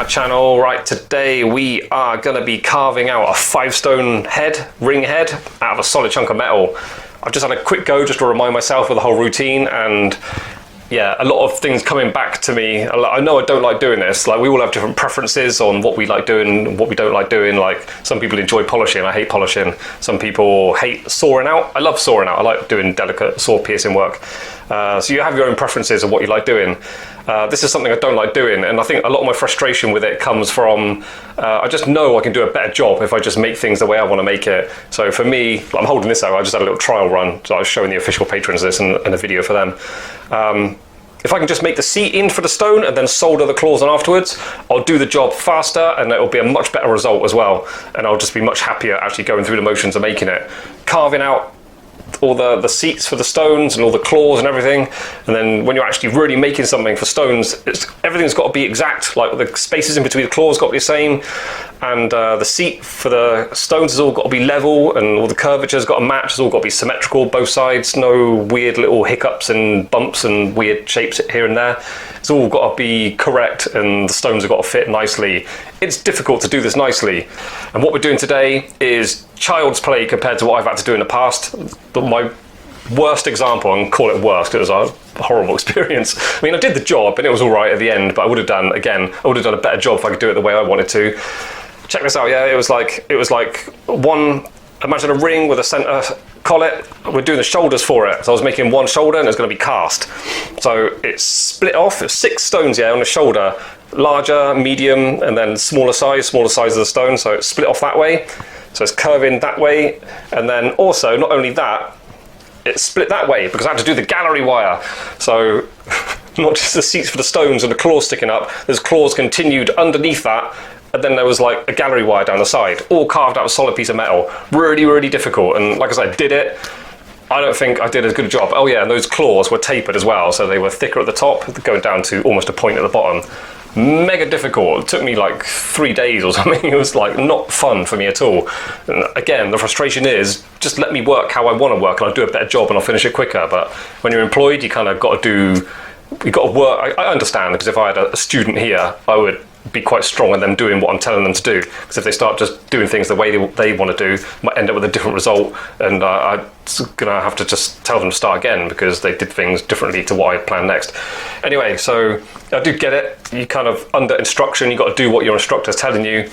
our channel. Right, today we are going to be carving out a 5-stone head, ring head, out of a solid chunk of metal. I've just had a quick go just to remind myself of the whole routine, and yeah, a lot of things coming back to me. I know I don't like doing this. Like, we all have different preferences on what we like doing and what we don't like doing. Like, some people enjoy polishing. I hate polishing. Some people hate sawing out. I love sawing out. I like doing delicate saw piercing work. So you have your own preferences of what you like doing. This is something I don't like doing, and I think a lot of my frustration with it comes from I just know I can do a better job if I just make things the way I want to make it. So for me, I'm holding this out. I just had a little trial run, so I was showing the official patrons this and a video for them. If I can just make the seat in for the stone and then solder the claws on afterwards, I'll do the job faster and it'll be a much better result as well. And I'll just be much happier actually going through the motions of making it. Carving out all the seats for the stones and all the claws and everything, and then when you're actually really making something for stones, everything's got to be exact. Like, the spaces in between the claws got to be the same, and the seat for the stones has all got to be level, and all the curvature's got to match. It's all got to be symmetrical, both sides, no weird little hiccups and bumps and weird shapes here and there. It's all got to be correct, and the stones have got to fit nicely. It's difficult to do this nicely, and what we're doing today is child's play compared to what I've had to do in the past. My worst example, and call it worst, it was a horrible experience. I mean, I did the job and it was all right at the end, but I would have done a better job if I could do it the way I wanted to. Check this out. Yeah, it was like one. Imagine a ring with a center collet. We're doing the shoulders for it. So I was making one shoulder and it's going to be cast. So it's split off. It's 6 stones on the shoulder, larger, medium, and then smaller size of the stone. So it's split off that way. So it's curving that way, and then also, not only that, it's split that way because I had to do the gallery wire. So not just the seats for the stones and the claws sticking up, there's claws continued underneath that, and then there was like a gallery wire down the side, all carved out of a solid piece of metal. Really, really difficult, and like I said, I did it. I don't think I did a good job. Oh yeah, and those claws were tapered as well, so they were thicker at the top, going down to almost a point at the bottom. Mega difficult. It took me like 3 days or something. It was like not fun for me at all. And again, the frustration is just let me work how I want to work and I'll do a better job and I'll finish it quicker. But when you're employed, you kind of got to work. I understand, because if I had a student here, I would be quite strong in them doing what I'm telling them to do, because if they start just doing things the way they want to do, might end up with a different result, and I'm gonna have to just tell them to start again because they did things differently to what I planned next. Anyway, so I do get it. You kind of under instruction, you got to do what your instructor's telling you,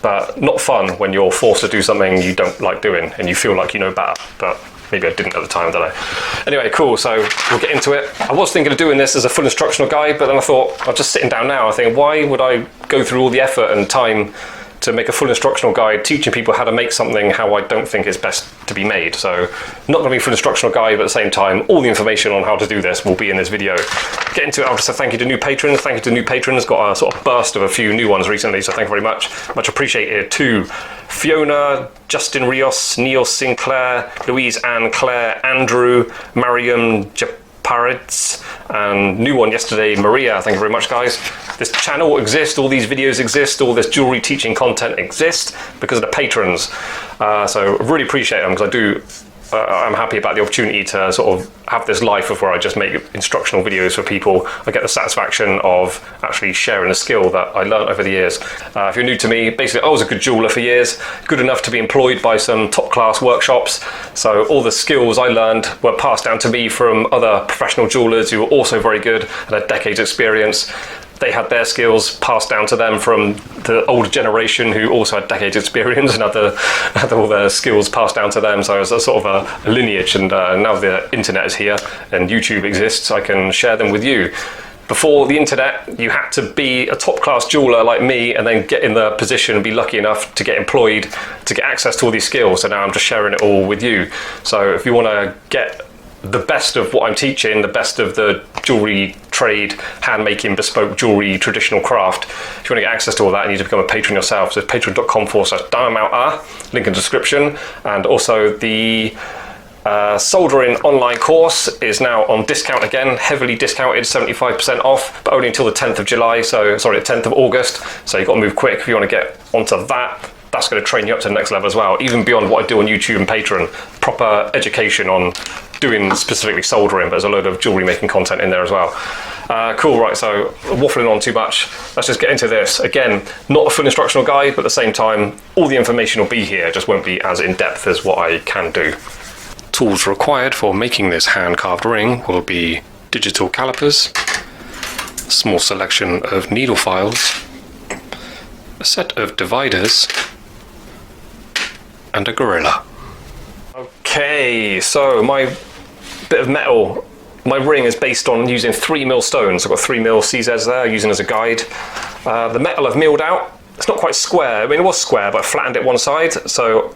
but not fun when you're forced to do something you don't like doing and you feel like you know better. But maybe I didn't at the time, I don't know. Anyway, cool, so we'll get into it. I was thinking of doing this as a full instructional guide, but then I thought, I'm just sitting down now, I think, why would I go through all the effort and time to make a full instructional guide teaching people how to make something how I don't think is best to be made? So, not going to be a full instructional guide, but at the same time, all the information on how to do this will be in this video. Get into it, I'll just say thank you to new patrons. Thank you to new patrons. Got a sort of burst of a few new ones recently, so thank you very much. Much appreciated to Fiona, Justin Rios, Neil Sinclair, Louise Ann Claire, Andrew, Mariam Japaritz, and new one yesterday, Maria. Thank you very much, guys. This channel exists, all these videos exist, all this jewellery teaching content exists because of the patrons. So I really appreciate them, because I'm happy about the opportunity to sort of have this life of where I just make instructional videos for people. I get the satisfaction of actually sharing a skill that I learned over the years. If you're new to me, basically I was a good jeweller for years, good enough to be employed by some top class workshops. So all the skills I learned were passed down to me from other professional jewellers who were also very good and had decades experience. They had their skills passed down to them from the older generation who also had decades experience and had all their skills passed down to them. So it was a sort of a lineage, and now the internet is here and YouTube exists, I can share them with you. Before the internet, you had to be a top class jeweller like me and then get in the position and be lucky enough to get employed to get access to all these skills. So now I'm just sharing it all with you. So if you want to get the best of what I'm teaching, the best of the jewellery trade, hand making, bespoke jewellery, traditional craft, if you want to get access to all that, you need to become a patron yourself. So it's patreon.com/diamount, link in the description. And also the soldering online course is now on discount again, heavily discounted, 75% off, but only until the 10th of July, so sorry, the 10th of August. So you've got to move quick if you want to get onto that. That's going to train you up to the next level as well, even beyond what I do on YouTube and Patreon. Proper education on doing specifically soldering, but there's a load of jewellery making content in there as well. Cool, right, so waffling on too much, let's just get into this. Again, not a full instructional guide, but at the same time, all the information will be here, just won't be as in-depth as what I can do. Tools required for making this hand-carved ring will be digital calipers, a small selection of needle files, a set of dividers, and a gorilla. Okay, so my bit of metal, my ring is based on using 3mm stones. I've got 3mm CZs there, using as a guide. The metal I've milled out, it's not quite square. I mean, it was square, but I flattened it one side. So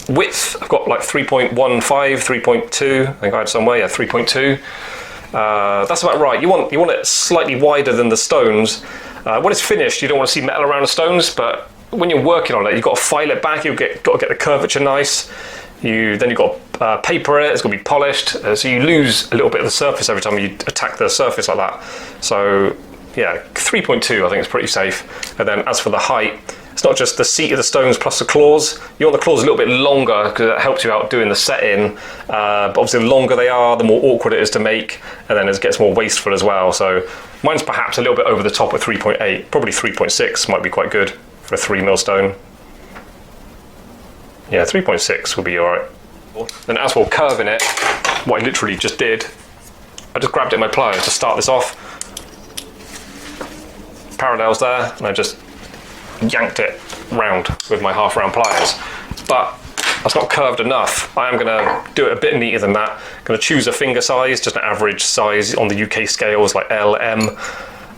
width, I've got like 3.15, 3.2, I think I had somewhere, yeah, 3.2. That's about right. You want it slightly wider than the stones. When it's finished, you don't want to see metal around the stones, but when you're working on it, you've got to file it back, you've got to get the curvature nice. Then you've got to paper it, it's got to be polished, so you lose a little bit of the surface every time you attack the surface like that. So yeah, 3.2 I think is pretty safe. And then as for the height, it's not just the seat of the stones plus the claws. You want the claws a little bit longer because it helps you out doing the setting. But obviously the longer they are, the more awkward it is to make, and then it gets more wasteful as well. So mine's perhaps a little bit over the top at 3.8, probably 3.6 might be quite good for a 3mm stone. Yeah, 3.6 will be alright. Then as for curving it, what I literally just did, I just grabbed it in my pliers to start this off. Parallels there, and I just yanked it round with my half round pliers. But that's not curved enough. I am going to do it a bit neater than that. I'm going to choose a finger size, just an average size on the UK scales like L, M.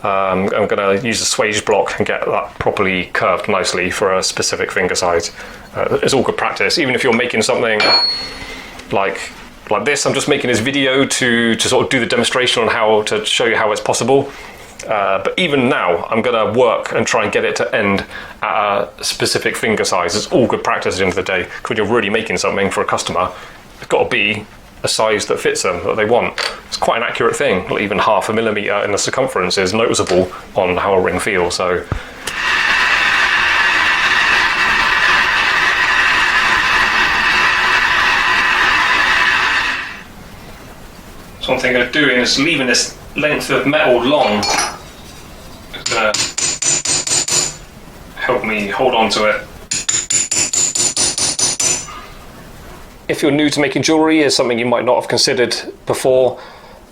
I'm going to use a swage block and get that properly curved nicely for a specific finger size. It's all good practice. Even if you're making something like this, I'm just making this video to sort of do the demonstration on how to show you how it's possible. But even now, I'm going to work and try and get it to end at a specific finger size. It's all good practice at the end of the day. Because when you're really making something for a customer, it's got to be a size that fits them, that they want. It's quite an accurate thing. Not even 0.5 millimetre in the circumference is noticeable on how a ring feels. So one thing I'm doing is leaving this length of metal long. It's going to help me hold on to it. If you're new to making jewellery, is something you might not have considered before.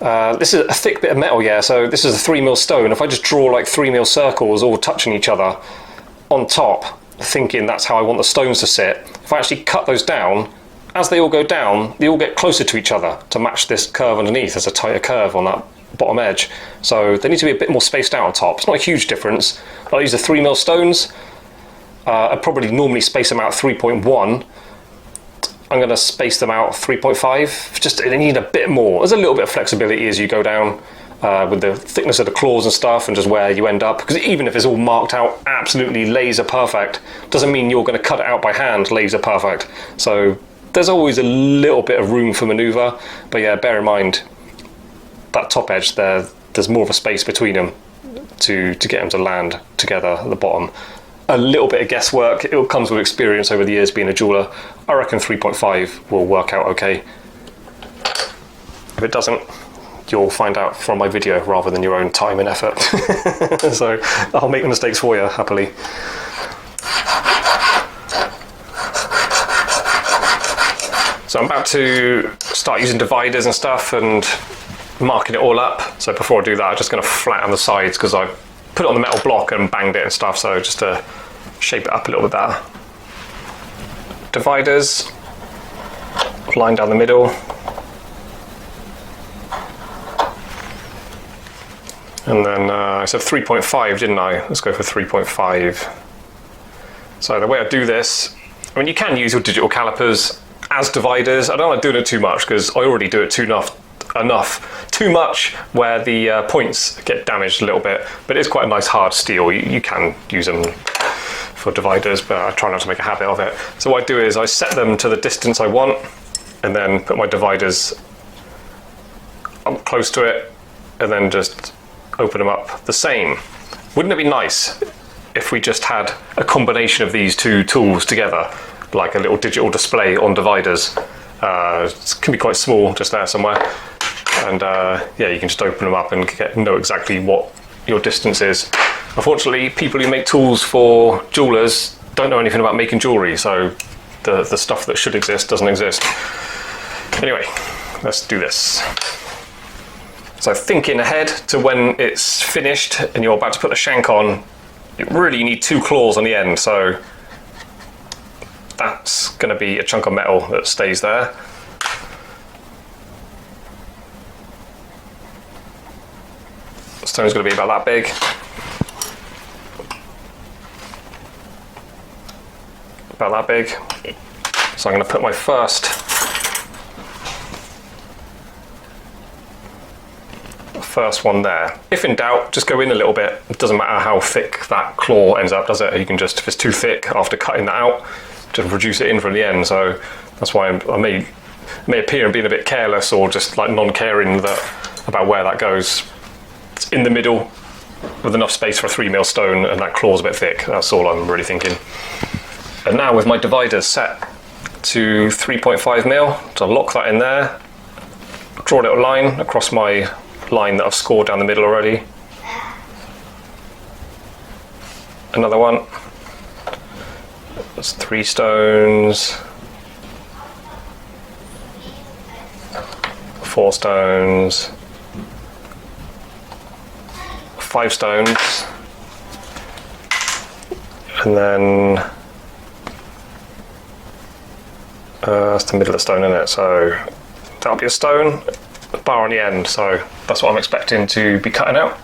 This is a thick bit of metal, yeah, so this is a 3mm stone. If I just draw like 3mm circles all touching each other on top, thinking that's how I want the stones to sit, if I actually cut those down, as they all go down, they all get closer to each other to match this curve underneath. There's a tighter curve on that bottom edge. So they need to be a bit more spaced out on top. It's not a huge difference. I'll use the 3mm stones. I'd probably normally space them out 3.1. I'm going to space them out 3.5. Just, they need a bit more. There's a little bit of flexibility as you go down with the thickness of the claws and stuff, and just where you end up. Because even if it's all marked out absolutely laser perfect, doesn't mean you're going to cut it out by hand laser perfect. So there's always a little bit of room for manoeuvre. But yeah, bear in mind that top edge there, there's more of a space between them to get them to land together at the bottom. A little bit of guesswork, it comes with experience over the years being a jeweller. I reckon 3.5 will work out okay. If it doesn't, you'll find out from my video rather than your own time and effort. So I'll make the mistakes for you, happily. So I'm about to start using dividers and stuff and marking it all up. So before I do that, I'm just going to flatten the sides because I put it on the metal block and banged it and stuff, so just to shape it up a little bit better. Dividers, line down the middle. And then I said 3.5, didn't I? Let's go for 3.5. So the way I do this, I mean, you can use your digital calipers as dividers. I don't like doing it too much because I already do it too much where the points get damaged a little bit, but it's quite a nice hard steel. You can use them for dividers, but I try not to make a habit of it. So what I do is I set them to the distance I want and then put my dividers up close to it and then just open them up the same. Wouldn't it be nice if we just had a combination of these two tools together, like a little digital display on dividers? It can be quite small, just there somewhere. And yeah, you can just open them up and know exactly what your distance is. Unfortunately, people who make tools for jewellers don't know anything about making jewellery, so the stuff that should exist doesn't exist. Anyway, let's do this. So thinking ahead to when it's finished and you're about to put the shank on, you really need 2 claws on the end, so that's going to be a chunk of metal that stays there. The stone's going to be about that big. About that big. So I'm going to put my first one there. If in doubt, just go in a little bit. It doesn't matter how thick that claw ends up, does it? You can just, if it's too thick after cutting that out, just reduce it in from the end. So that's why I may appear and being a bit careless or just like non-caring about where that goes. It's in the middle with enough space for a 3mm stone, and that claw's a bit thick. That's all I'm really thinking. And now with my dividers set to 3.5mm, so I'll lock that in there, draw a little line across my line that I've scored down the middle already. Another one. That's 3 stones, 4 stones, 5 stones, and then that's the middle of the stone, isn't it? So that'll be a stone, a bar on the end, so that's what I'm expecting to be cutting out.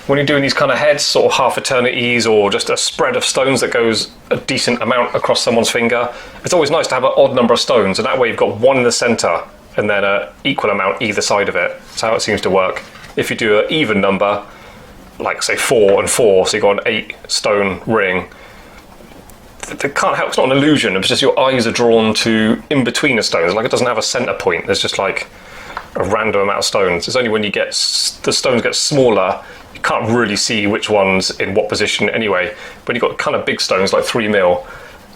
When you're doing these kind of heads, sort of half eternities or just a spread of stones that goes a decent amount across someone's finger, it's always nice to have an odd number of stones, and that way you've got one in the centre and then an equal amount either side of it. That's how it seems to work. If you do an even number, like say 4 and 4, so you've got an 8 stone ring, it can't help, it's not an illusion, it's just your eyes are drawn to in between the stones, like it doesn't have a centre point, there's just like a random amount of stones. It's only when you get, the stones get smaller, you can't really see which one's in what position anyway. When you've got kind of big stones like 3mm,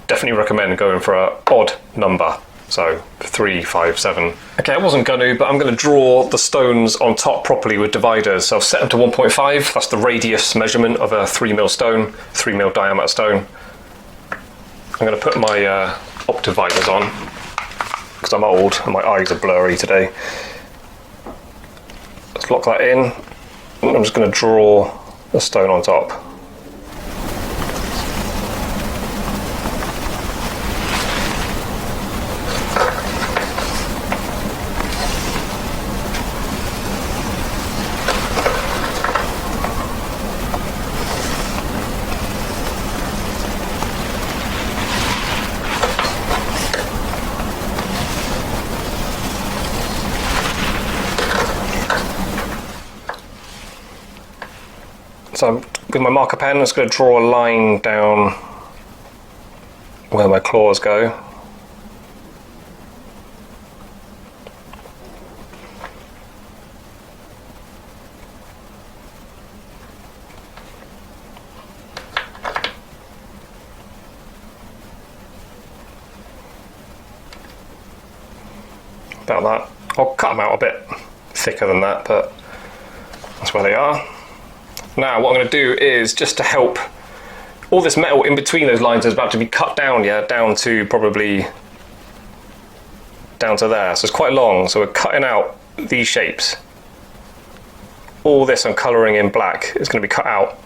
definitely recommend going for an odd number. So 3, 5, 7. Okay, I wasn't going to, but I'm going to draw the stones on top properly with dividers. So I've set them to 1.5, that's the radius measurement of a 3mm stone, 3mm diameter stone. I'm going to put my op dividers on, because I'm old and my eyes are blurry today. Let's lock that in. I'm just going to draw the stone on top. So with my marker pen, I'm just going to draw a line down where my claws go. About that. I'll cut them out a bit thicker than that, but that's where they are. Now what I'm going to do is, just to help, all this metal in between those lines is about to be cut down, yeah, down to probably down to there. So it's quite long, so we're cutting out these shapes. All this I'm colouring in black is going to be cut out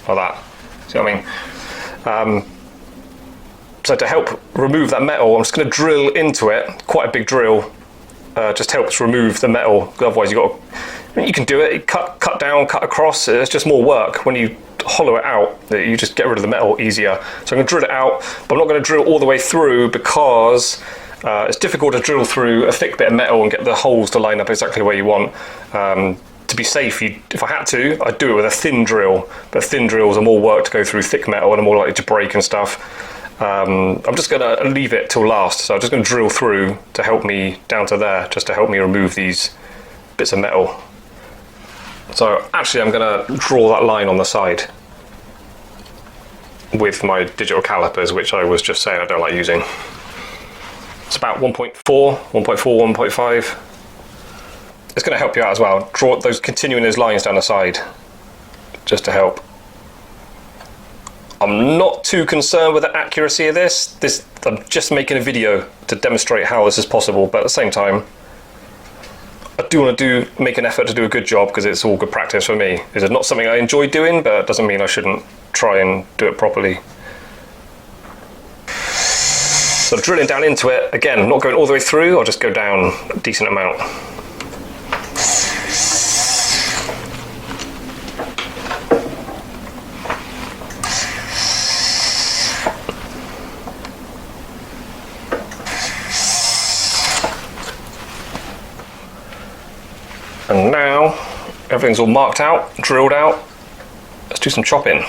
like that. See what I mean? So to help remove that metal, I'm just going to drill into it, quite a big drill. Just helps remove the metal. Otherwise, you can do it. Cut down, cut across. It's just more work. When you hollow it out, you just get rid of the metal easier. So I'm going to drill it out, but I'm not going to drill all the way through, because it's difficult to drill through a thick bit of metal and get the holes to line up exactly where you want. To be safe, if I had to, I'd do it with a thin drill. But thin drills are more work to go through thick metal and are more likely to break and stuff. I'm just going to leave it till last, so I'm just going to drill through to help me down to there, just to help me remove these bits of metal. So actually I'm going to draw that line on the side. with my digital calipers, which I was just saying I don't like using. It's about 1.4, 1.5. It's going to help you out as well. Draw those, continuing those lines down the side, just to help. I'm not too concerned with the accuracy of this. I'm just making a video to demonstrate how this is possible, but at the same time, I do want to make an effort to do a good job because it's all good practice for me. It's not something I enjoy doing, but it doesn't mean I shouldn't try and do it properly. So I'm drilling down into it. Again, I'm not going all the way through, I'll just go down a decent amount. And now everything's all marked out, drilled out. Let's do some chopping.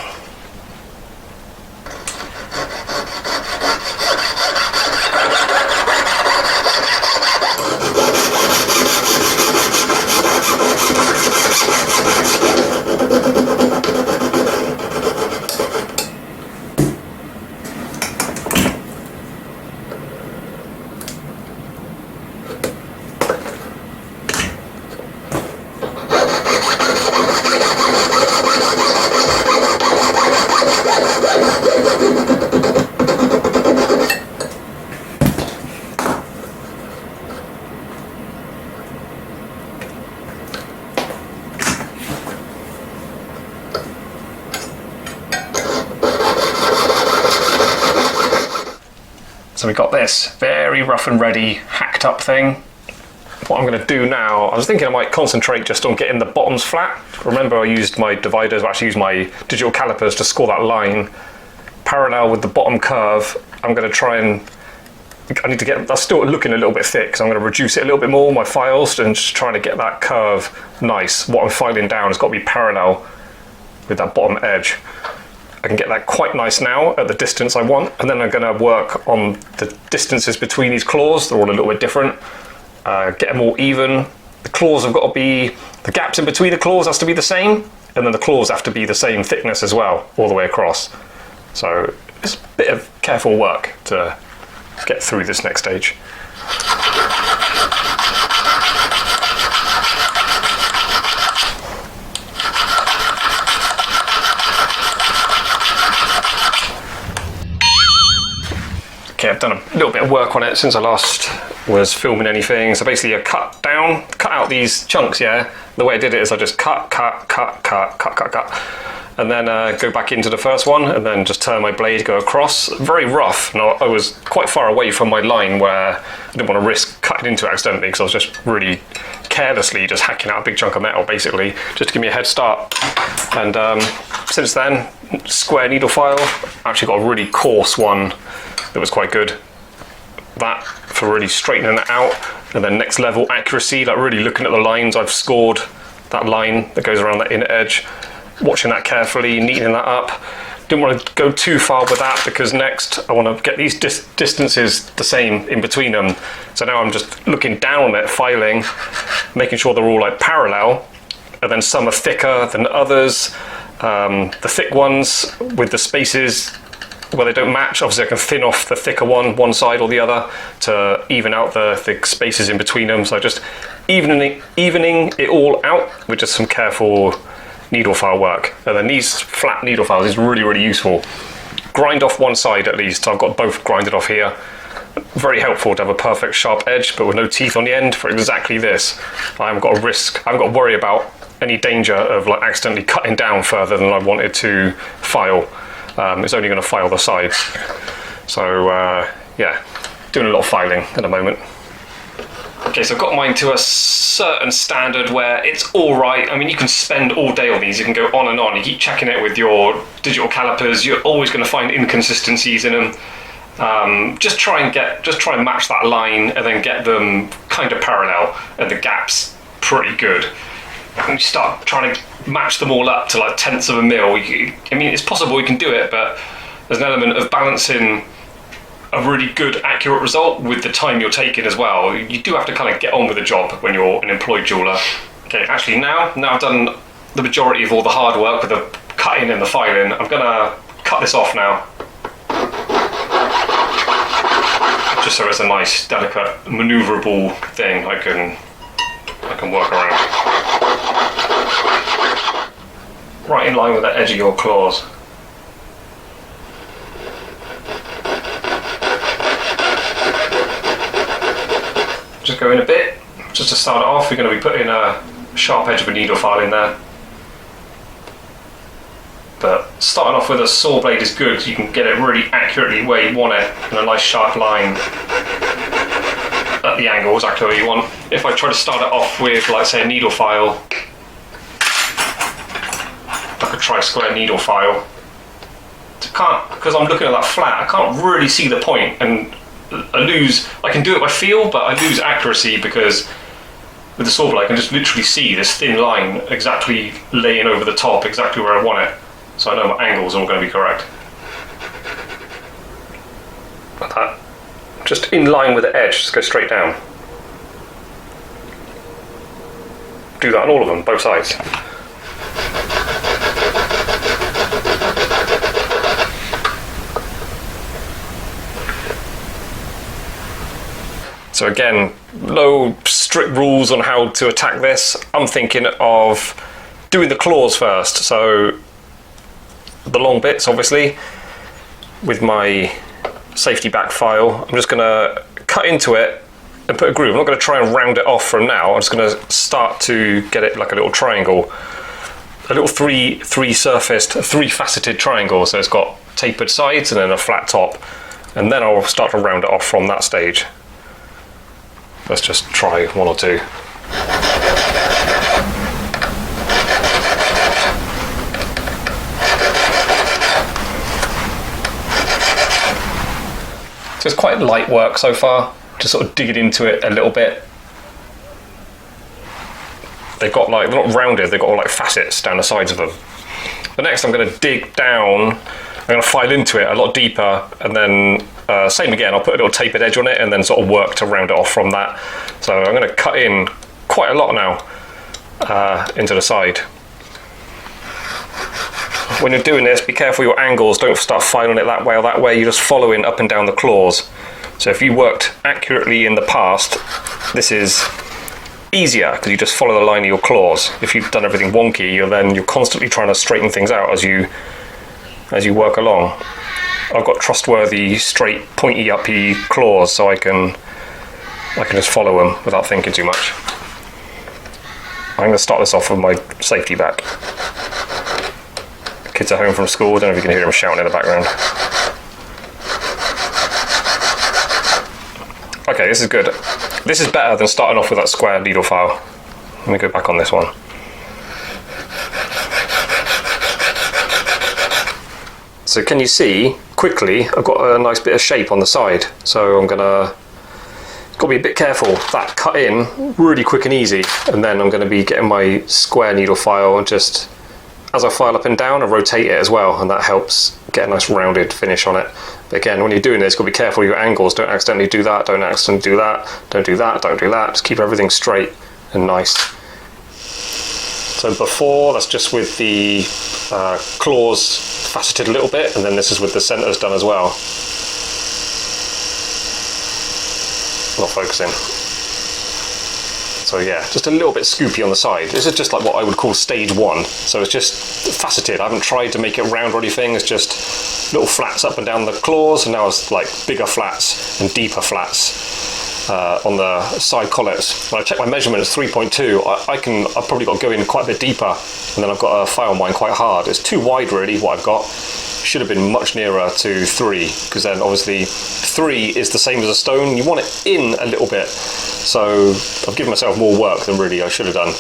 So we got this very rough and ready, hacked up thing. What I'm going to do now, I was thinking I might concentrate just on getting the bottoms flat. Remember I used my dividers, I actually used my digital calipers to score that line parallel with the bottom curve. I'm going to try and, that's still looking a little bit thick, so I'm going to reduce it a little bit more, my files, and just trying to get that curve nice. What I'm filing down has got to be parallel with that bottom edge. I can get that quite nice now at the distance I want, and then I'm going to work on the distances between these claws. They're all a little bit different. Get them all even. The claws have got to be, the gaps in between the claws has to be the same, and then the claws have to be the same thickness as well, all the way across. So it's a bit of careful work to get through this next stage. Okay, I've done a little bit of work on it since I last was filming anything. So basically I cut out these chunks, yeah? The way I did it is I just cut, and then go back into the first one, and then just turn my blade, go across. Very rough. Now, I was quite far away from my line where I didn't want to risk cutting into it accidentally, because I was just really carelessly just hacking out a big chunk of metal, basically, just to give me a head start. And since then, square needle file. I actually got a really coarse one that was quite good. That for really straightening it out, and then next level accuracy, like really looking at the lines. I've scored that line that goes around that inner edge, watching that carefully, neatening that up. Didn't want to go too far with that, because next I want to get these distances the same in between them. So now I'm just looking down on it, filing, making sure they're all like parallel, and then some are thicker than others. The thick ones with the spaces where they don't match, obviously I can thin off the thicker one side or the other to even out the spaces in between them. So just evening it all out with just some careful needle file work. And then these flat needle files is really, really useful. Grind off one side at least. I've got both grinded off here. Very helpful to have a perfect sharp edge, but with no teeth on the end for exactly this. I haven't got to worry about any danger of like accidentally cutting down further than I wanted to file. It's only going to file the sides. So yeah, doing a lot of filing at the moment. Okay, so I've got mine to a certain standard where it's all right. I mean, you can spend all day on these. You can go on and on. You keep checking it with your digital calipers. You're always going to find inconsistencies in them. Just try and match that line, and then get them kind of parallel, and the gaps pretty good. And you start trying to match them all up to like tenths of a mil. I mean, it's possible you can do it, but there's an element of balancing a really good, accurate result with the time you're taking as well. You do have to kind of get on with the job when you're an employed jeweller. Okay, actually now I've done the majority of all the hard work with the cutting and the filing, I'm gonna cut this off now. Just so it's a nice, delicate, manoeuvrable thing I can work around. Right in line with the edge of your claws. Just go in a bit. Just to start it off, we're going to be putting a sharp edge of a needle file in there. But starting off with a saw blade is good, so you can get it really accurately where you want it, in a nice sharp line at the angle, exactly where you want. If I try to start it off with, like say, a needle file, like a tri-square needle file, because I'm looking at that flat, I can't really see the point, and I can do it by feel, but I lose accuracy because with the saw blade I can just literally see this thin line exactly laying over the top, exactly where I want it. So I know my angles are all going to be correct. Like that. Just in line with the edge, just go straight down. Do that on all of them, both sides. So again, no strict rules on how to attack this. I'm thinking of doing the claws first. So the long bits, obviously, with my safety back file, I'm just going to cut into it and put a groove. I'm not going to try and round it off from now. I'm just going to start to get it like a little triangle, a little three-faceted triangle. So it's got tapered sides and then a flat top, and then I'll start to round it off from that stage. Let's just try one or two. So it's quite light work so far, just sort of digging into it a little bit. They've got like, they're not rounded, they've got all like facets down the sides of them. But next I'm going to dig down, I'm going to file into it a lot deeper, and then same again, I'll put a little tapered edge on it and then sort of work to round it off from that. So I'm going to cut in quite a lot now into the side. When you're doing this, be careful your angles, don't start filing it that way or that way, you're just following up and down the claws. So if you worked accurately in the past, this is easier because you just follow the line of your claws. If you've done everything wonky, you're constantly trying to straighten things out as you work along. I've got trustworthy, straight, pointy, uppy claws, so I can just follow them without thinking too much. I'm going to start this off with my safety back. Kids are home from school, I don't know if you can hear them shouting in the background. Okay, this is good. This is better than starting off with that square needle file. Let me go back on this one. So can you see, quickly, I've got a nice bit of shape on the side. So I'm got to be a bit careful. That cut in really quick and easy, and then I'm going to be getting my square needle file and just, as I file up and down, I rotate it as well, and that helps get a nice rounded finish on it. But again, when you're doing this, you've got to be careful of your angles. Don't accidentally do that, don't accidentally do that, don't do that, don't do that. Just keep everything straight and nice. So before, that's just with the claws faceted a little bit, and then this is with the centres done as well. Not focusing. So yeah, just a little bit scoopy on the side. This is just like what I would call stage one. So it's just faceted. I haven't tried to make it round or anything. It's just little flats up and down the claws, and now it's like bigger flats and deeper flats on the side collets. When I check my measurement, it's 3.2. I've probably got to go in quite a bit deeper, and then I've got to file mine quite hard. It's too wide really, what I've got. Should have been much nearer to 3, because then obviously 3 is the same as a stone. You want it in a little bit. So I've given myself more work than really I should have done.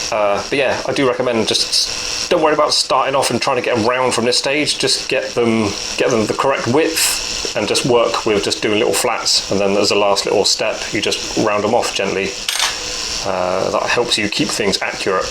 But yeah, I do recommend just don't worry about starting off and trying to get them round from this stage. Just get them the correct width, and just work with just doing little flats. And then as a last little step, you just round them off gently. That helps you keep things accurate.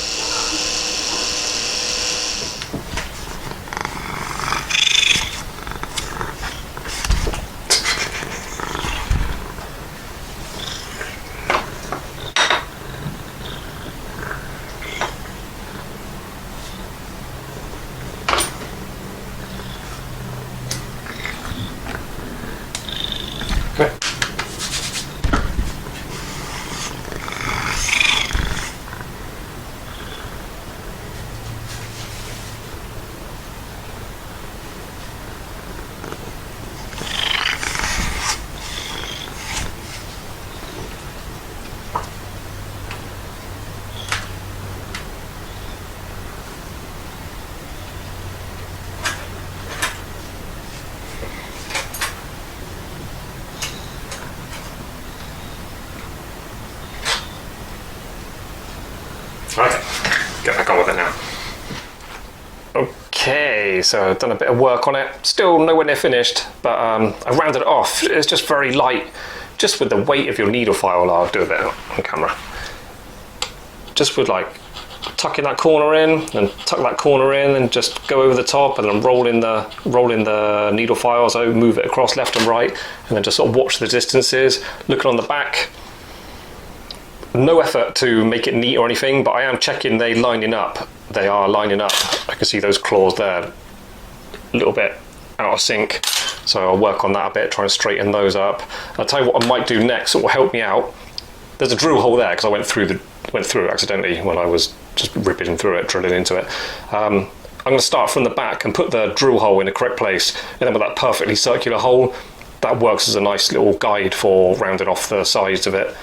Okay, so I've done a bit of work on it. Still nowhere near finished, but I rounded it off. It's just very light. Just with the weight of your needle file, I'll do a bit on camera. Just with like tucking that corner in and tuck that corner in and just go over the top and then roll in the needle file, so move it across left and right, and then just sort of watch the distances, looking on the back. No effort to make it neat or anything, but I am checking they lining up. They are lining up. I can see those claws there, a little bit out of sync. So I'll work on that a bit, try and straighten those up. I'll tell you what I might do next that will help me out. There's a drill hole there because I went through it accidentally when I was just ripping through it, drilling into it. I'm going to start from the back and put the drill hole in the correct place, and then with that perfectly circular hole, that works as a nice little guide for rounding off the sides of it.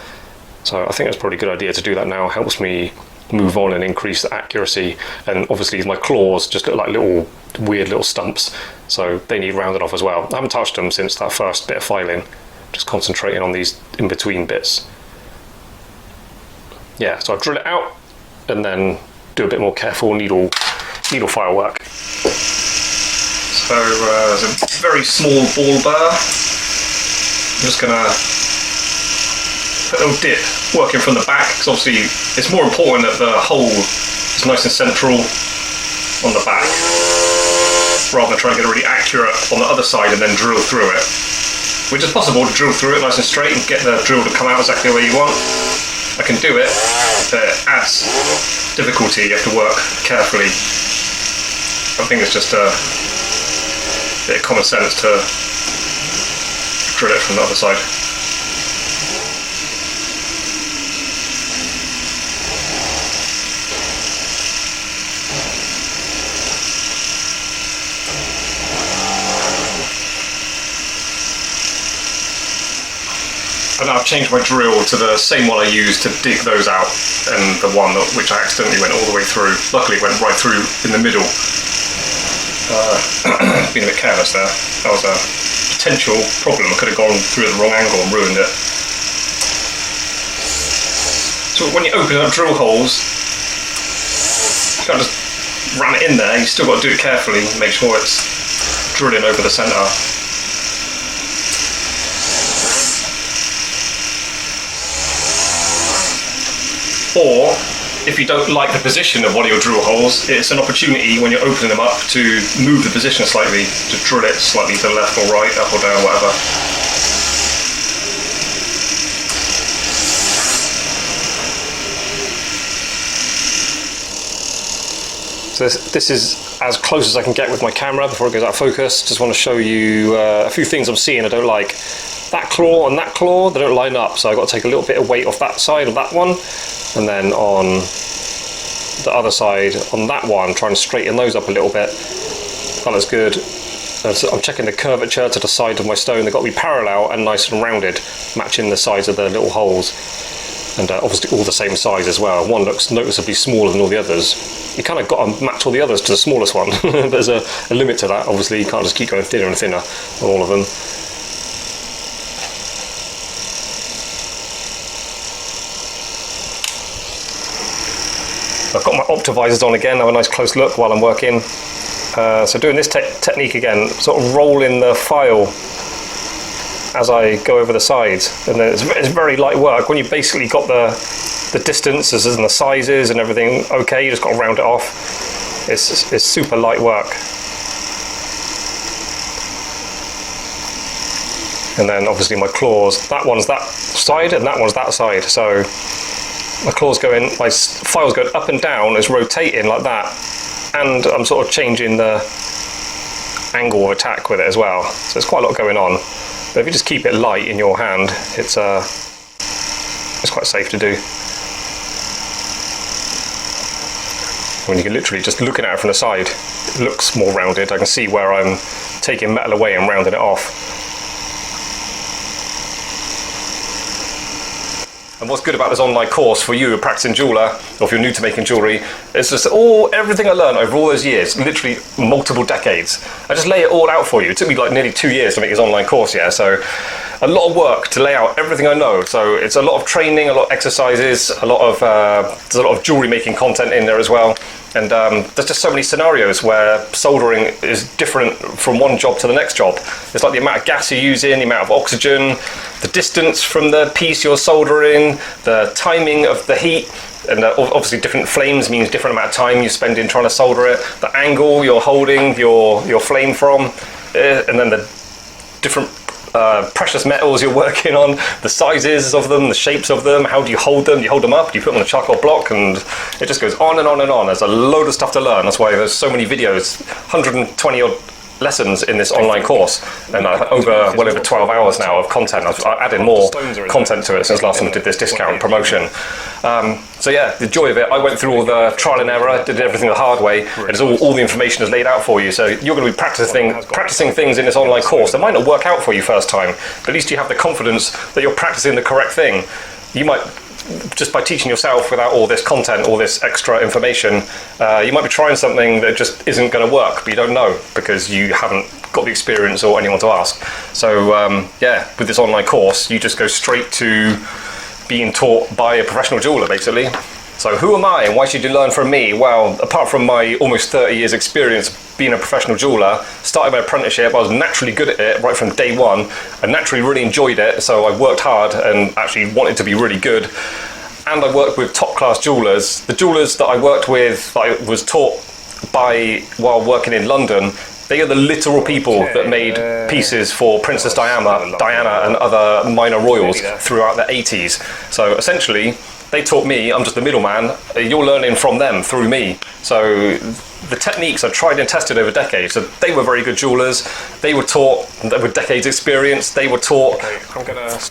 So I think it's probably a good idea to do that now. It helps me move on and increase the accuracy. And obviously my claws just look like little weird little stumps, so they need rounded off as well. I haven't touched them since that first bit of filing, just concentrating on these in between bits. Yeah, so I drill it out and then do a bit more careful needle file work. So there's a very small ball burr. I'm just gonna put a little dip working from the back, because obviously it's more important that the hole is nice and central on the back, rather than trying to get it really accurate on the other side and then drill through it. Which is possible to drill through it nice and straight and get the drill to come out exactly where you want. I can do it, but it adds difficulty. You have to work carefully. I think it's just a bit of common sense to drill it from the other side. And I've changed my drill to the same one I used to dig those out, and the one which I accidentally went all the way through. Luckily it went right through in the middle. Being a bit careless there. That was a potential problem. I could have gone through the wrong angle and ruined it. So when you open up drill holes, you can't just ram it in there. You still got to do it carefully, make sure it's drilling over the centre. Or, if you don't like the position of one of your drill holes, it's an opportunity when you're opening them up to move the position slightly, to drill it slightly to the left or right, up or down, whatever. So this is as close as I can get with my camera before it goes out of focus. Just want to show you a few things I'm seeing I don't like. That claw and that claw, they don't line up, so I've got to take a little bit of weight off that side of that one, and then on the other side, on that one, try and straighten those up a little bit. That looks good. So I'm checking the curvature to the side of my stone. They've got to be parallel and nice and rounded, matching the size of the little holes. And obviously all the same size as well. One looks noticeably smaller than all the others. You kind of got to match all the others to the smallest one. There's a limit to that, obviously. You can't just keep going thinner and thinner on all of them. I've got my optivisors on again, have a nice close look while I'm working. So doing this technique again, sort of rolling the file as I go over the sides, and then it's very light work. When you basically got the distances and the sizes and everything okay, you just got to round it off. It's super light work. And then obviously my claws, that one's that side and that one's that side, so my claws going, my file's going up and down, it's rotating like that, and I'm sort of changing the angle of attack with it as well. So there's quite a lot going on. But if you just keep it light in your hand, it's quite safe to do. When you can literally just looking at it from the side, it looks more rounded. I can see where I'm taking metal away and rounding it off. And what's good about this online course for you, a practicing jeweller, or if you're new to making jewellery, it's just everything I learned over all those years, literally multiple decades. I just lay it all out for you. It took me like nearly 2 years to make this online course, yeah, so a lot of work to lay out everything I know. So it's a lot of training, a lot of exercises, there's a lot of jewellery making content in there as well. And there's just so many scenarios where soldering is different from one job to the next job. It's like the amount of gas you're using, the amount of oxygen, the distance from the piece you're soldering, the timing of the heat, and obviously different flames means different amount of time you spend in trying to solder it, the angle you're holding your flame from, and then the different precious metals you're working on, the sizes of them, the shapes of them, how do you hold them? Do you hold them up? Do you put them on a charcoal block? And it just goes on and on and on. There's a load of stuff to learn. That's why there's so many videos, 120 odd lessons in this online course, and well over 12 hours now of content. I've added more content to it since last time I did this discount promotion. So yeah, the joy of it, I went through all the trial and error, did everything the hard way, and it's all the information is laid out for you. So you're going to be practicing things in this online course that might not work out for you first time, but at least you have the confidence that you're practicing the correct thing. You might, just by teaching yourself without all this content, all this extra information, you might be trying something that just isn't going to work, but you don't know because you haven't got the experience or anyone to ask. So yeah, with this online course, you just go straight to being taught by a professional jeweller, basically. So who am I and why should you learn from me? Well, apart from my almost 30 years experience being a professional jeweller, started my apprenticeship, I was naturally good at it right from day one. I naturally really enjoyed it, so I worked hard and actually wanted to be really good. And I worked with top class jewellers. The jewellers that I worked with, that I was taught by while working in London, they are the literal people that made pieces for Princess Diana and other minor royals throughout the 80s. So essentially, they taught me, I'm just the middleman, you're learning from them through me. So the techniques are tried and tested over decades. So they were very good jewellers, they were taught with decades experience, they were taught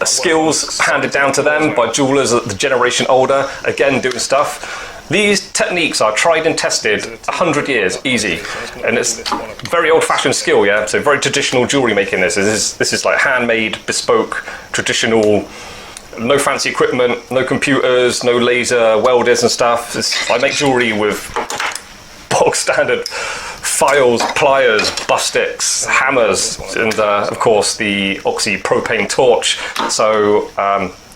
skills handed down to them by jewellers the generation older, again doing stuff. These techniques are tried and tested 100 years, easy. And it's very old-fashioned skill, yeah? So very traditional jewellery making this. This is like handmade, bespoke, traditional, no fancy equipment, no computers, no laser welders and stuff. I make jewellery with bog standard files, pliers, bus sticks, hammers, and of course the oxy-propane torch. So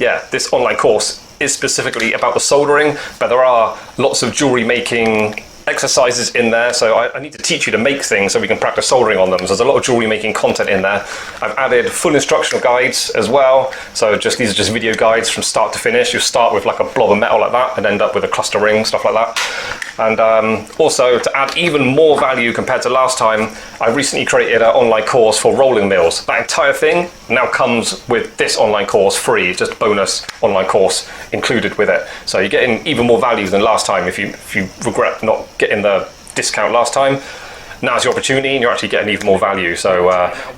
yeah, this online course is specifically about the soldering, but there are lots of jewellery making exercises in there, so I need to teach you to make things so we can practice soldering on them. So there's a lot of jewellery making content in there. I've added full instructional guides as well, so these are just video guides from start to finish. You start with like a blob of metal like that and end up with a cluster ring, stuff like that. And also, to add even more value compared to last time, I recently created an online course for rolling mills. That entire thing now comes with this online course free, just a bonus online course included with it. So you're getting even more value than last time if you regret not getting the discount last time. Now's your opportunity and you're actually getting even more value. So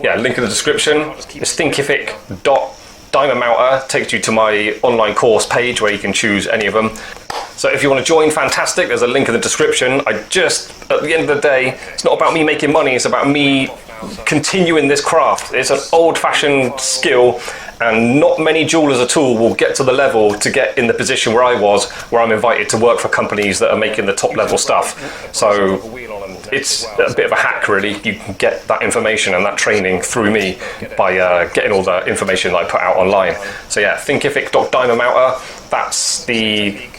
yeah, link in the description. It's thinkific.diamond takes you to my online course page where you can choose any of them. So if you want to join, fantastic, there's a link in the description. At the end of the day, it's not about me making money, it's about me continuing this craft. It's an old-fashioned skill, and not many jewelers at all will get to the level to get in the position where I was, where I'm invited to work for companies that are making the top level stuff. So it's a bit of a hack, really. You can get that information and that training through me by getting all the information that I put out online. So yeah, thinkific.diamond, that's the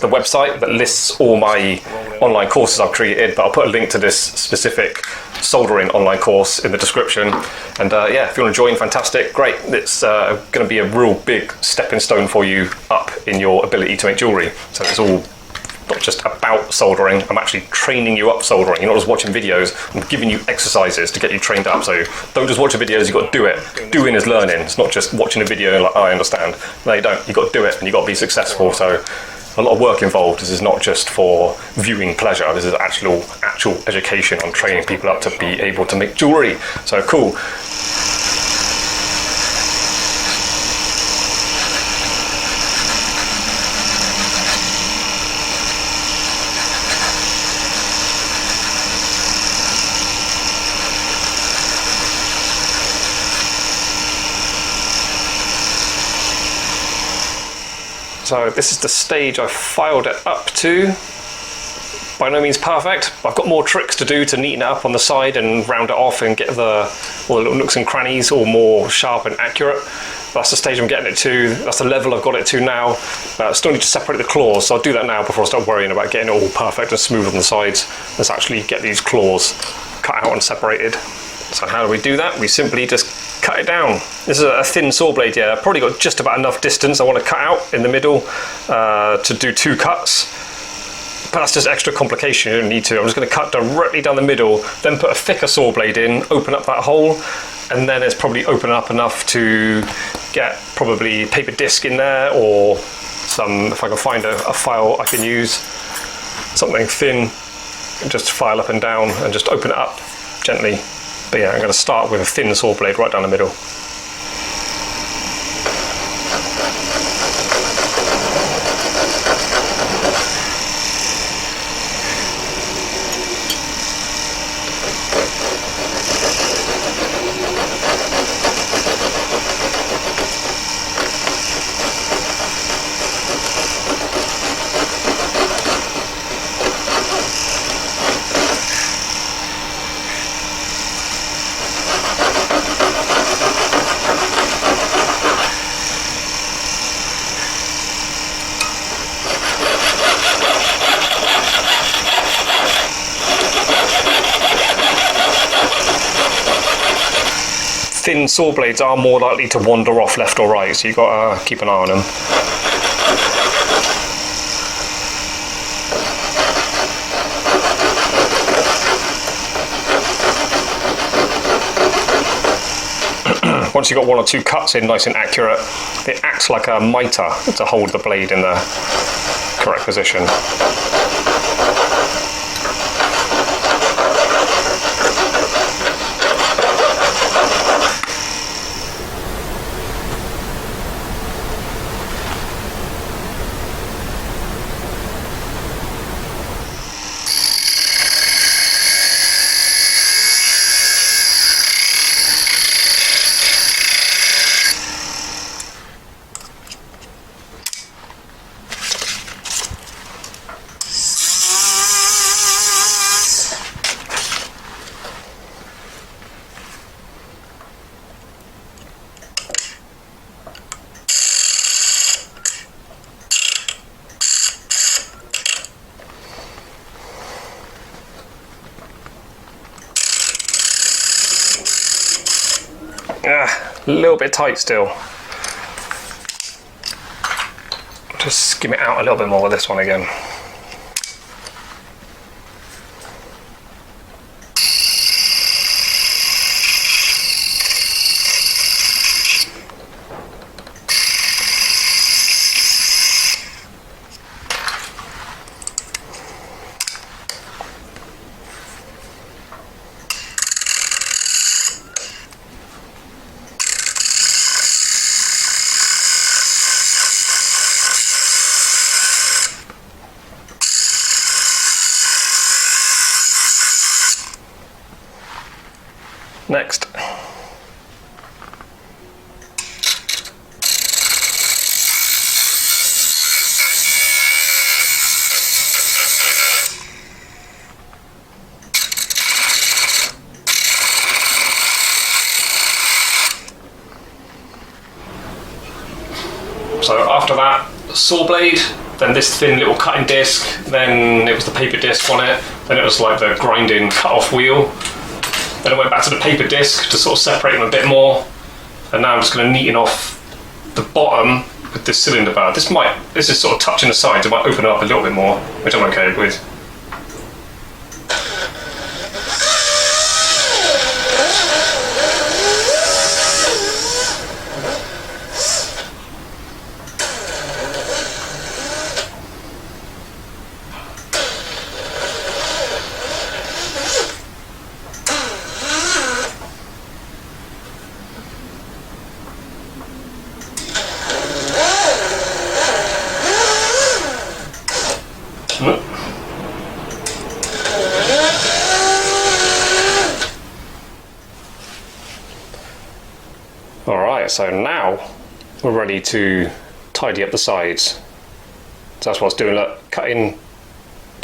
website that lists all my online courses I've created, but I'll put a link to this specific soldering online course in the description. And yeah, if you want to join, fantastic, great. It's going to be a real big stepping stone for you up in your ability to make jewellery. So it's all not just about soldering, I'm actually training you up soldering. You're not just watching videos, I'm giving you exercises to get you trained up. So don't just watch the videos, you've got to do it. Doing is learning. It's not just watching a video and like, oh, I understand. No, you don't. You've got to do it and you've got to be successful. So a lot of work involved. This is not just for viewing pleasure. This is actual education on training people up to be able to make jewellery. So cool. So this is the stage I filed it up to by no means perfect. I've got more tricks to do to neaten it up on the side and round it off and get all the little nooks and crannies all more sharp and accurate. That's the stage I'm getting it to. That's the level I've got it to now. Still need to separate the claws, so I'll do that now before I start worrying about getting it all perfect and smooth on the sides. Let's actually get these claws cut out and separated. So how do we do that? We simply just cut it down. This is a thin saw blade, yeah. I've probably got just about enough distance I want to cut out in the middle to do 2 cuts. But that's just extra complication, you don't need to. I'm just going to cut directly down the middle, then put a thicker saw blade in, open up that hole, and then it's probably open up enough to get probably paper disc in there, or some, if I can find a file I can use, something thin, and just file up and down and just open it up gently. But yeah, I'm going to start with a thin saw blade right down the middle. Thin saw blades are more likely to wander off left or right, so you've got to keep an eye on them. Once you've got 1 or 2 cuts in nice and accurate, it acts like a mitre to hold the blade in the correct position. A little bit tight still. Just skim it out a little bit more with this one again. Next. So after that, saw blade, then this thin little cutting disc, then it was the paper disc on it, then it was like the grinding cut-off wheel. Then I went back to the paper disc to sort of separate them a bit more, and now I'm just going to neaten off the bottom with this cylinder bar. This is sort of touching the sides, it might open it up a little bit more, which I'm okay with. Alright, so now we're ready to tidy up the sides. So that's what I was doing, look, cutting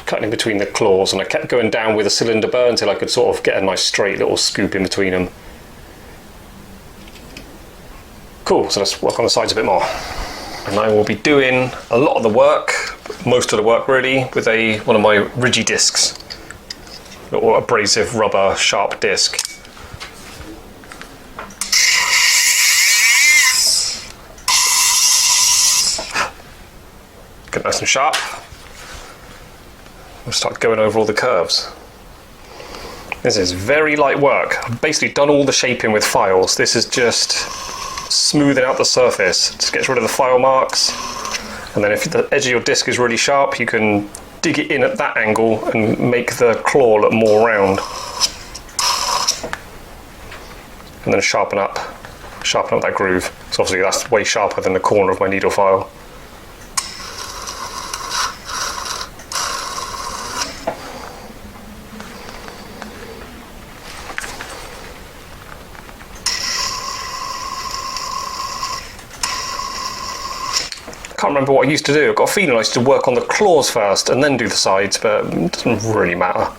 cutting in between the claws, and I kept going down with a cylinder burr until I could sort of get a nice straight little scoop in between them. Cool, so let's work on the sides a bit more. And I will be doing a lot of the work, most of the work really, with one of my ridgy discs. Little abrasive rubber sharp disc. Get nice and sharp. We'll start going over all the curves. This is very light work. I've basically done all the shaping with files. This is just smoothing out the surface. Just gets rid of the file marks. And then if the edge of your disc is really sharp, you can dig it in at that angle and make the claw look more round. And then sharpen up that groove. So obviously that's way sharper than the corner of my needle file. I can't remember what I used to do. I've got a feeling I used to work on the claws first and then do the sides, but it doesn't really matter.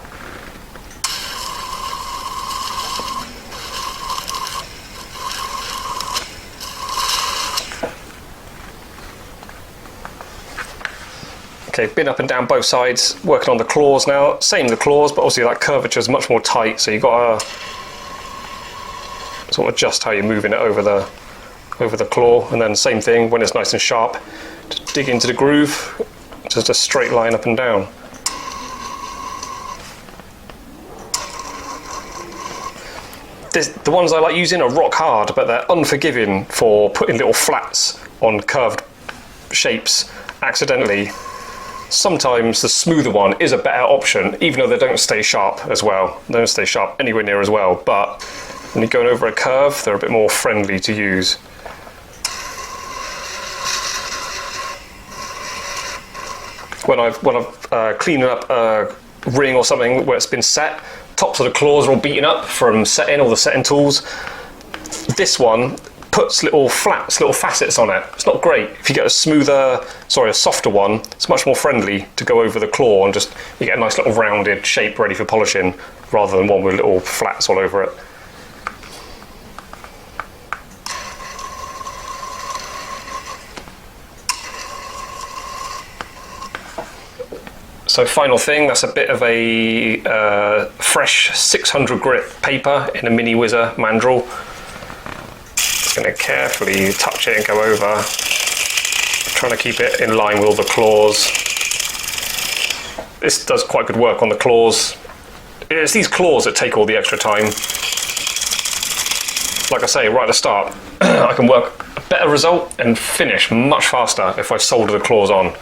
Okay, been up and down both sides, working on the claws now. Same the claws, but obviously that curvature is much more tight, so you've got to sort of adjust how you're moving it over the claw, and then same thing when it's nice and sharp, just dig into the groove, just a straight line up and down. The ones I like using are rock hard, but they're unforgiving for putting little flats on curved shapes accidentally. Sometimes the smoother one is a better option, even though they don't stay sharp as well. They don't stay sharp anywhere near as well, but when you're going over a curve, they're a bit more friendly to use. When I've cleaning up a ring or something where it's been set, tops of the claws are all beaten up from setting, all the setting tools. This one puts little flats, little facets on it. It's not great. If you get a softer one, it's much more friendly to go over the claw, and just you get a nice little rounded shape ready for polishing, rather than one with little flats all over it. So final thing, that's a bit of a fresh 600 grit paper in a mini whizzer mandrel. Just going to carefully touch it and go over, trying to keep it in line with all the claws. This does quite good work on the claws. It's these claws that take all the extra time. Like I say, right at the start, I can work a better result and finish much faster if I solder the claws on.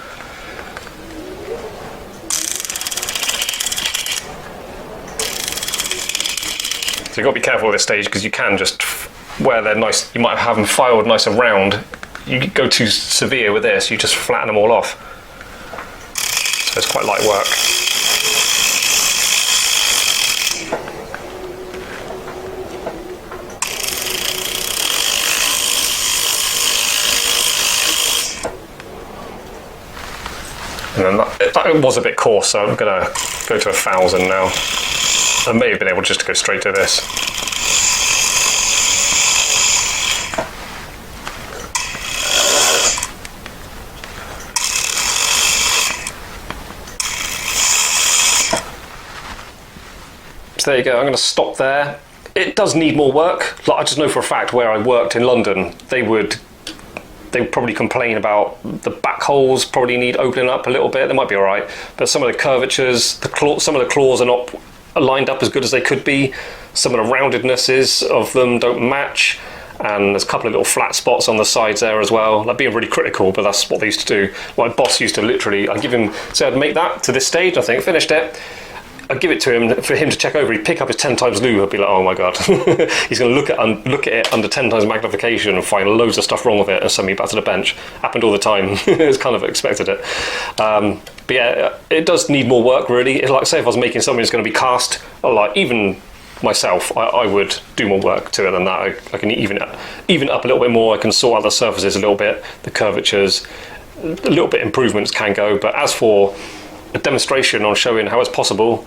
So you've got to be careful at this stage, because you can just, where they're nice, you might have them filed nice and round. You go too severe with this, you just flatten them all off. So it's quite light work. And then that was a bit coarse, so I'm going to go to 1,000 now. I may have been able just to go straight to this. So there you go, I'm going to stop there. It does need more work. Like, I just know for a fact where I worked in London, they would probably complain about the back holes probably need opening up a little bit. They might be all right, but some of the curvatures, some of the claws are not lined up as good as they could be. Some of the roundednesses of them don't match, and there's a couple of little flat spots on the sides there as well. Like, being really critical, but that's what they used to do. My boss used to literally, I'd give him, say I'd make that to this stage, I think, finished it, I'd give it to him for him to check over. He'd pick up his 10 times lube. I'd be like, oh my god. He's going to look at it under 10 times magnification and find loads of stuff wrong with it and send me back to the bench. Happened all the time. It's kind of expected it. But yeah, it does need more work, really. Like, say if I was making something that's going to be cast, like even myself, I would do more work to it than that. I can even up a little bit more. I can sort out the surfaces a little bit, the curvatures, a little bit improvements can go. But as for a demonstration on showing how it's possible,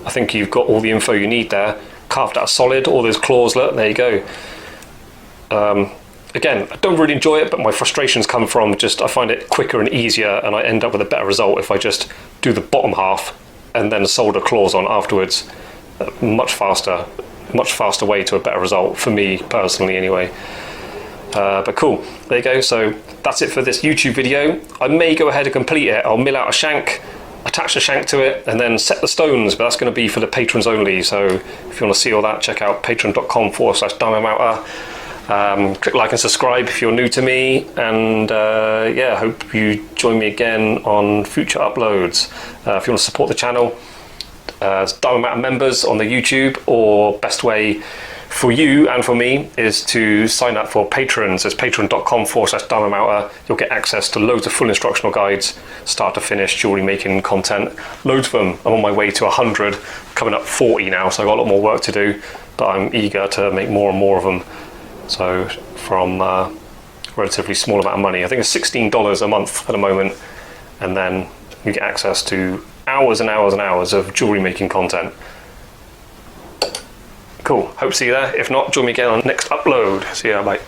I think you've got all the info you need there. Carved out solid, all those claws, look, there you go. Again, I don't really enjoy it, but my frustrations come from just I find it quicker and easier, and I end up with a better result if I just do the bottom half and then solder claws on afterwards. Much faster way to a better result for me personally anyway. But cool, there you go. So that's it for this YouTube video. I may go ahead and complete it. I'll mill out a shank, attach the shank to it, and then set the stones, but that's going to be for the patrons only. So if you want to see all that, check out patron.com/diamond click like and subscribe if you're new to me, and yeah, hope you join me again on future uploads. If you want to support the channel, Diamond Matter members on the YouTube, or best way for you and for me is to sign up for patrons. It's patron.com/diamond. You'll get access to loads of full instructional guides, start to finish jewelry making content, loads of them. I'm on my way to 100, coming up 40 now, so I've got a lot more work to do, but I'm eager to make more and more of them. So from a relatively small amount of money, I think it's $16 a month at the moment, and then you get access to hours and hours and hours of jewelry making content. Cool, hope to see you there. If not, join me again on next upload. See ya, bye.